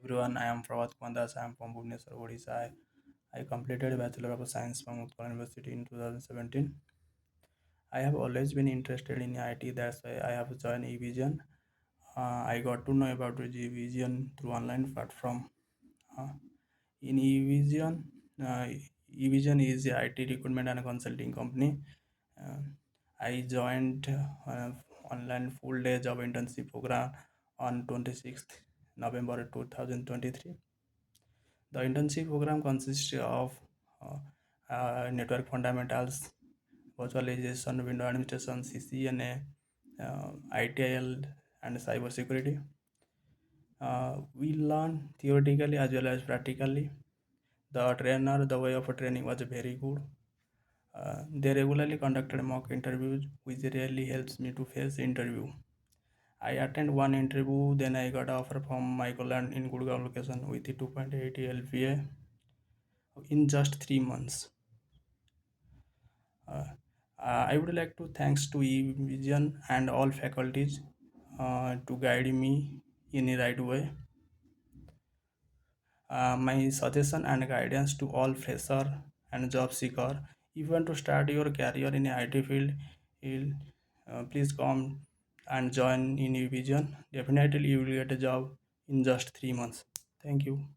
everyone. I am Pravat Kumar. I am from Bhubaneswar, Odisha. I completed Bachelor of Science from Microland University in 2017. I have always been interested in IT. That's why I have joined Evision. I got to know about Evision through online platform. Uh, in Evision, uh, Evision is a IT recruitment and consulting company. Uh, I joined online full day job internship program on 26th November 2023. The internship program consists of network fundamentals, virtualization, window administration, CCNA, ITIL, and cybersecurity. We learn theoretically as well as practically. The way of training was very good. They regularly conducted mock interviews, which really helps me to face interview. I attend one interview, then I got offer from Microland in Gurgaon location with the 2.8 LPA in just 3 months. Uh, I would like to thanks to Evision and all faculties to guide me in the right way. My suggestion and guidance to all fresher and job seeker, even to start your career in the IT field, please come and join in Evision. Definitely you will get a job in just 3 months. Thank you.